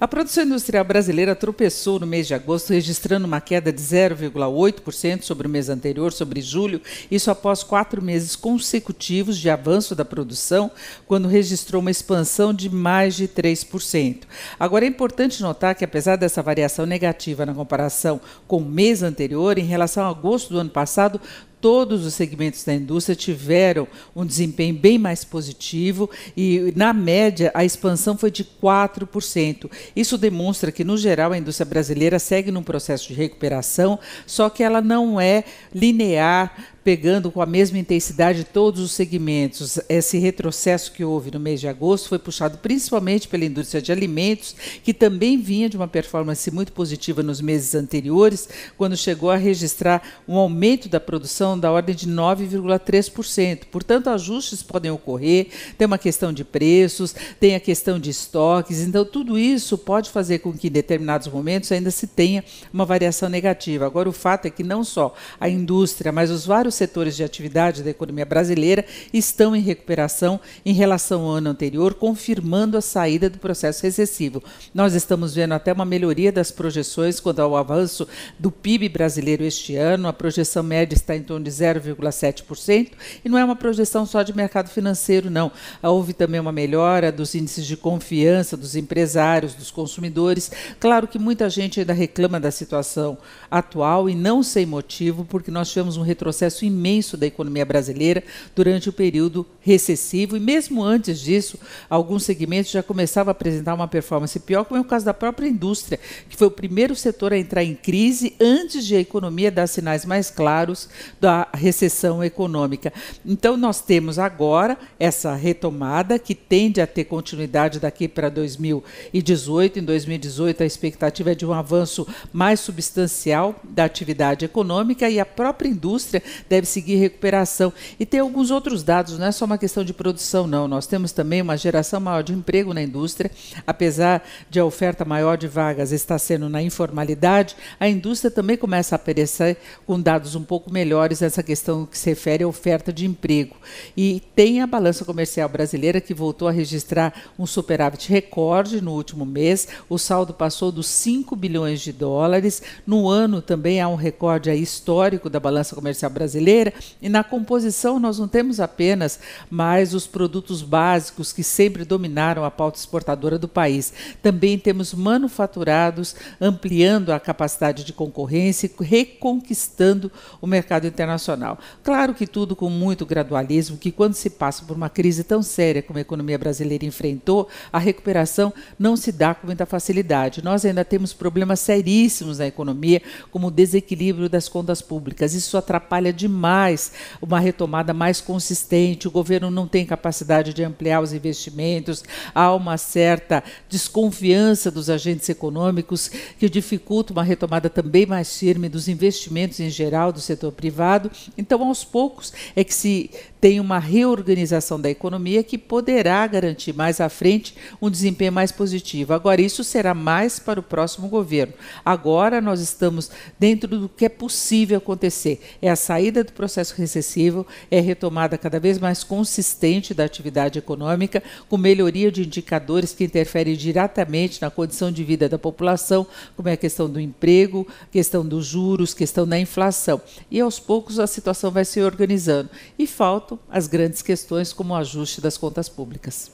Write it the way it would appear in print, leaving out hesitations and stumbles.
A produção industrial brasileira tropeçou no mês de agosto, registrando uma queda de 0,8% sobre o mês anterior, sobre julho, isso após 4 meses consecutivos de avanço da produção, quando registrou uma expansão de mais de 3%. Agora, é importante notar que, apesar dessa variação negativa na comparação com o mês anterior, em relação a agosto do ano passado, todos os segmentos da indústria tiveram um desempenho bem mais positivo e, na média, a expansão foi de 4%. Isso demonstra que, no geral, a indústria brasileira segue num processo de recuperação, só que ela não é linear, pegando com a mesma intensidade todos os segmentos. Esse retrocesso que houve no mês de agosto foi puxado principalmente pela indústria de alimentos, que também vinha de uma performance muito positiva nos meses anteriores, quando chegou a registrar um aumento da produção da ordem de 9,3%. Portanto, ajustes podem ocorrer, tem uma questão de preços, tem a questão de estoques, então tudo isso pode fazer com que em determinados momentos ainda se tenha uma variação negativa. Agora, o fato é que não só a indústria, mas os vários setores de atividade da economia brasileira estão em recuperação em relação ao ano anterior, confirmando a saída do processo recessivo. Nós estamos vendo até uma melhoria das projeções quanto ao avanço do PIB brasileiro este ano. A projeção média está em torno de 0,7%, e não é uma projeção só de mercado financeiro, não. Houve também uma melhora dos índices de confiança dos empresários, dos consumidores. Claro que muita gente ainda reclama da situação atual, e não sem motivo, porque nós tivemos um retrocesso imenso da economia brasileira durante o período recessivo, e mesmo antes disso, alguns segmentos já começavam a apresentar uma performance pior, como é o caso da própria indústria, que foi o primeiro setor a entrar em crise antes de a economia dar sinais mais claros da recessão econômica. Então, nós temos agora essa retomada, que tende a ter continuidade daqui para 2018. Em 2018, a expectativa é de um avanço mais substancial da atividade econômica, e a própria indústria deve seguir recuperação. E tem alguns outros dados, não é só uma questão de produção, não. Nós temos também uma geração maior de emprego na indústria. Apesar de a oferta maior de vagas estar sendo na informalidade, a indústria também começa a aparecer com dados um pouco melhores nessa questão que se refere à oferta de emprego. E tem a balança comercial brasileira, que voltou a registrar um superávit recorde no último mês. O saldo passou dos 5 bilhões de dólares. No ano também há um recorde histórico da balança comercial brasileira, e na composição nós não temos apenas mais os produtos básicos que sempre dominaram a pauta exportadora do país. Também temos manufaturados ampliando a capacidade de concorrência e reconquistando o mercado internacional. Claro que tudo com muito gradualismo, que quando se passa por uma crise tão séria como a economia brasileira enfrentou, a recuperação não se dá com muita facilidade. Nós ainda temos problemas seríssimos na economia, como o desequilíbrio das contas públicas. Isso atrapalha demais uma retomada mais consistente. O governo não tem capacidade de ampliar os investimentos, há uma certa desconfiança dos agentes econômicos, que dificulta uma retomada também mais firme dos investimentos em geral do setor privado. Então, aos poucos, é que se tem uma reorganização da economia que poderá garantir mais à frente um desempenho mais positivo. Agora, isso será mais para o próximo governo. Agora, nós estamos dentro do que é possível acontecer. É a saída do processo recessivo, é a retomada cada vez mais consistente da atividade econômica, com melhoria de indicadores que interferem diretamente na condição de vida da população, como é a questão do emprego, questão dos juros, questão da inflação. E, aos poucos, a situação vai se organizando. E faltam as grandes questões, como o ajuste das contas públicas.